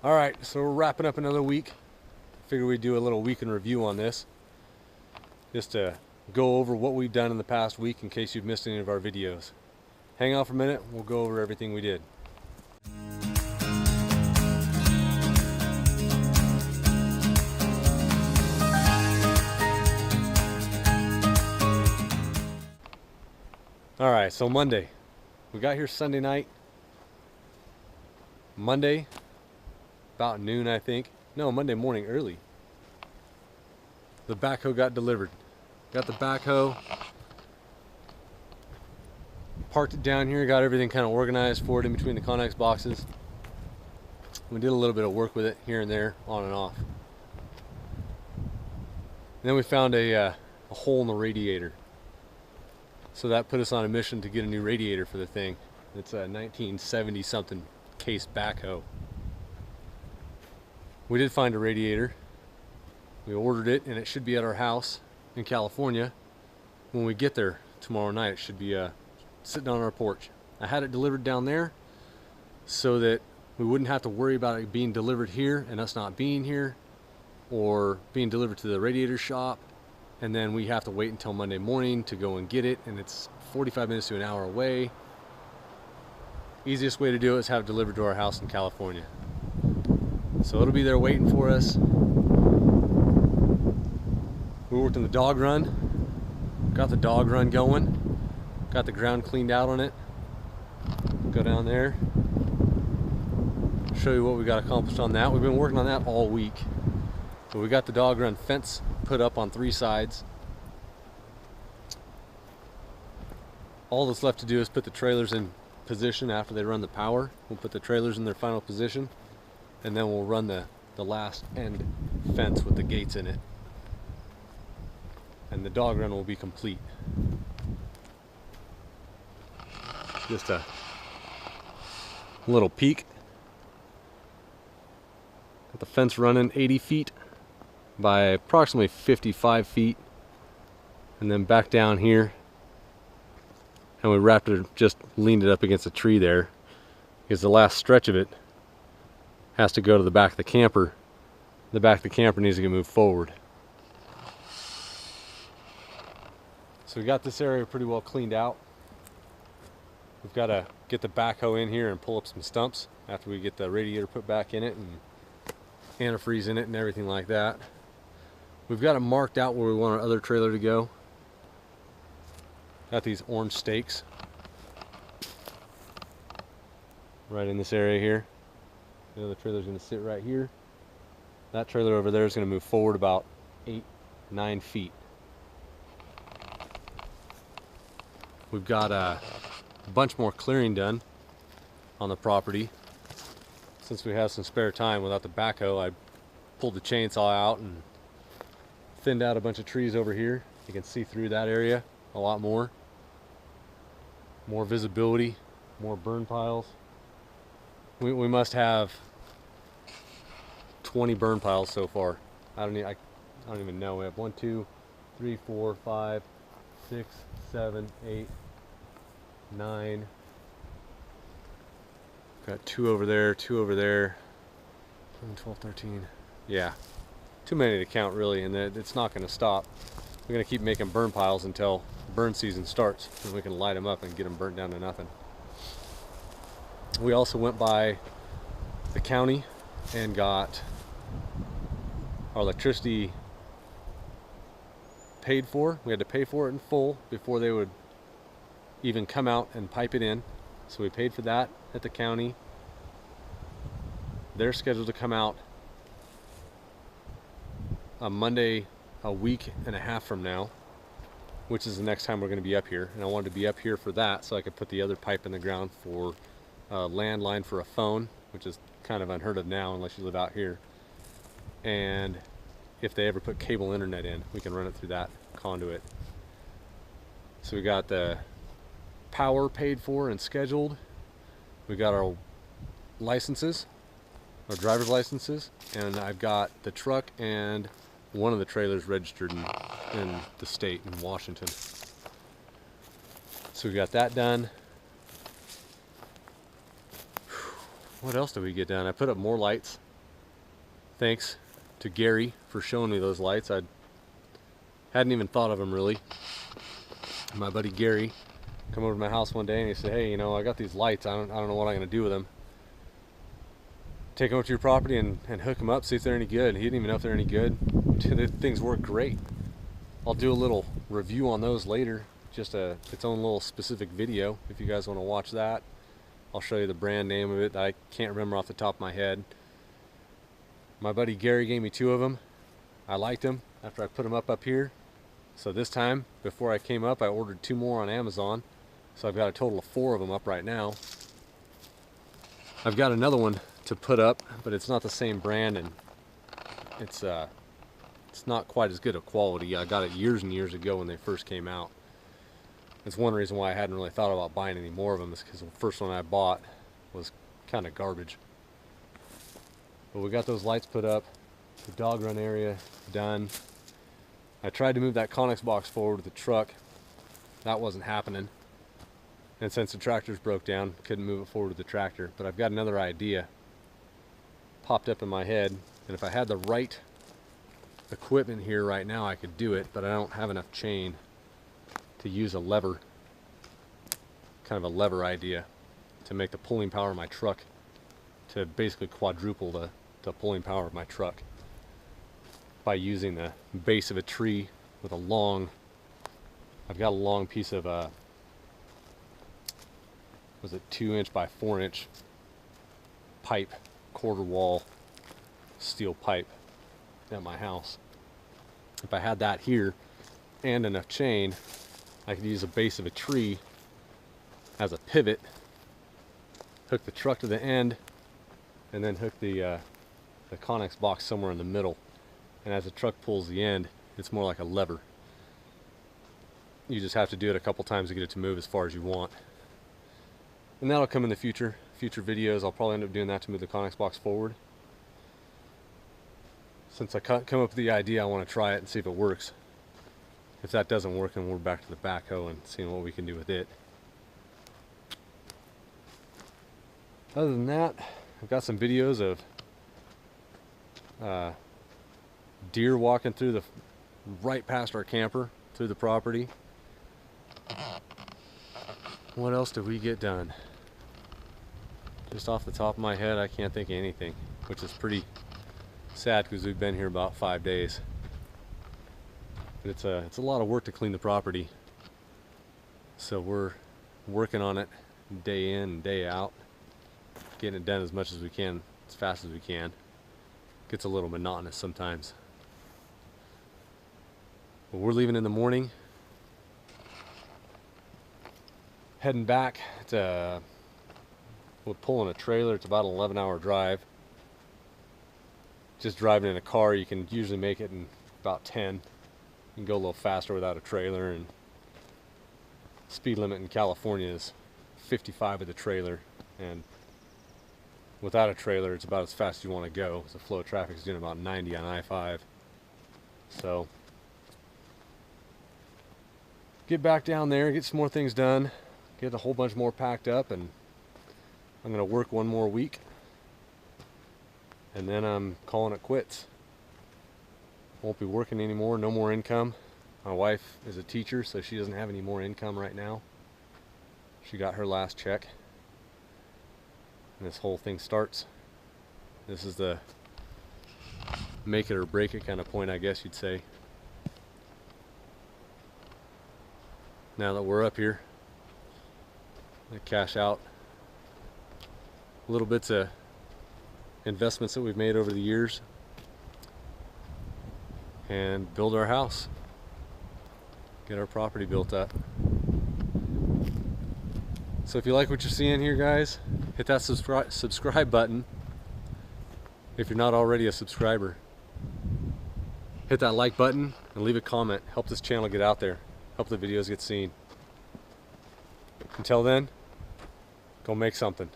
All right, so we're wrapping up another week. Figured we'd do a little week in review on this, just to go over what we've done in the past week in case you've missed any of our videos. Hang on for a minute, we'll go over everything we did. All right, so Monday. We got here Sunday night. Monday, about noon, I think. No, Monday morning early. The backhoe got delivered. Got the backhoe, parked it down here, got everything kind of organized for it in between the Connex boxes. We did a little bit of work with it here and there, on and off. And then we found a hole in the radiator. So that put us on a mission to get a new radiator for the thing. It's a 1970 something case backhoe. We did find a radiator. We ordered it and it should be at our house in California. When we get there tomorrow night, it should be sitting on our porch. I had it delivered down there so that we wouldn't have to worry about it being delivered here and us not being here, or being delivered to the radiator shop and then we have to wait until Monday morning to go and get it, and it's 45 minutes to an hour away. Easiest way to do it is have it delivered to our house in California. So it'll be there waiting for us. We worked on the dog run, got the dog run going, got the ground cleaned out on it. Go down there, show you what we got accomplished on that. We've been working on that all week. But we got the dog run fence put up on 3 sides. All that's left to do is put the trailers in position after they run the power. We'll put the trailers in their final position, and then we'll run the last end fence with the gates in it. And the dog run will be complete. Just a little peek. Got the fence running 80 feet by approximately 55 feet, and then back down here, and we wrapped it, just leaned it up against a tree there, because the last stretch of it has to go to the back of the camper. The back of the camper needs to get moved forward. So we got this area pretty well cleaned out. We've got to get the backhoe in here and pull up some stumps after we get the radiator put back in it and antifreeze in it and everything like that. We've got it marked out where we want our other trailer to go. Got these orange stakes right in this area here. The other trailer's going to sit right here. That trailer over there is going to move forward about 8-9 feet. We've got a bunch more clearing done on the property. Since we have some spare time without the backhoe, I pulled the chainsaw out and thinned out a bunch of trees over here. You can see through that area a lot more. More visibility, more burn piles. We must have 20 burn piles so far. I don't even know. We have 1, 2, 3, 4, 5, 6, 7, 8, 9. Got 2 over there, 2 over there. 11, 12, 13. Yeah. Too many to count really, and it's not going to stop. We're going to keep making burn piles until burn season starts, and we can light them up and get them burnt down to nothing. We also went by the county and got our electricity paid for. We had to pay for it in full before they would even come out and pipe it in. So we paid for that at the county. They're scheduled to come out on Monday, a week and a half from now, which is the next time we're going to be up here. And I wanted to be up here for that so I could put the other pipe in the ground for a landline for a phone, which is kind of unheard of now unless you live out here. And if they ever put cable internet in, we can run it through that conduit. So we got the power paid for and scheduled. We got our licenses, our driver's licenses, and I've got the truck and one of the trailers registered in the state in Washington. So we got that done. What else did we get done? I put up more lights thanks to Gary for showing me those lights. I hadn't even thought of them really. My buddy Gary come over to my house one day and he said, hey, you know, I got these lights. I don't know what I'm going to do with them. Take them over to your property and hook them up, see if they're any good. He didn't even know if they're any good. The things work great. I'll do a little review on those later, just its own little specific video if you guys want to watch that. I'll show you the brand name of it that I can't remember off the top of my head. My buddy Gary gave me 2 of them. I liked them after I put them up here. So this time, before I came up, I ordered 2 more on Amazon. So I've got a total of 4 of them up right now. I've got another one to put up, but it's not the same brand, and it's not quite as good a quality. I got it years and years ago when they first came out. It's one reason why I hadn't really thought about buying any more of them, is because the first one I bought was kind of garbage. But we got those lights put up, the dog run area done. I tried to move that Conex box forward with the truck. That wasn't happening. And since the tractors broke down, couldn't move it forward with the tractor. But I've got another idea popped up in my head, and if I had the right equipment here right now, I could do it, but I don't have enough chain to use a lever, kind of a lever idea, to make the pulling power of my truck to basically quadruple the pulling power of my truck by using the base of a tree with a long, I've got a long piece of was it 2" by 4" pipe, quarter wall steel pipe at my house. If I had that here and enough chain, I could use a base of a tree as a pivot, hook the truck to the end, and then hook the Conex box somewhere in the middle. And as the truck pulls the end, it's more like a lever. You just have to do it a couple times to get it to move as far as you want. And that'll come in the future videos. I'll probably end up doing that to move the Conex box forward. Since I come up with the idea, I want to try it and see if it works. If that doesn't work, then we're back to the backhoe and seeing what we can do with it. Other than that, I've got some videos of deer walking through right past our camper, through the property. What else did we get done? Just off the top of my head, I can't think of anything, which is pretty sad because we've been here about 5 days. But it's a lot of work to clean the property, so we're working on it day in and day out, getting it done as much as we can, as fast as we can. Gets a little monotonous sometimes. But we're leaving in the morning, heading back to, we're pulling a trailer. It's about an 11-hour drive. Just driving in a car, you can usually make it in about 10. You can go a little faster without a trailer, and speed limit in California is 55 with a trailer, and without a trailer it's about as fast as you want to go. The flow of traffic is doing about 90 on I-5. So get back down there, get some more things done, get a whole bunch more packed up, and I'm going to work one more week, and then I'm calling it quits. Won't be working anymore, no more income. My wife is a teacher, so she doesn't have any more income right now. She got her last check, and this whole thing starts. This is the make it or break it kind of point, I guess you'd say. Now that we're up here, I cash out little bits of investments that we've made over the years and build our house, get our property built up. So if you like what you're seeing here, guys, hit that subscribe button if you're not already a subscriber. Hit that like button and leave a comment. Help this channel get out there, help the videos get seen. Until then, go make something.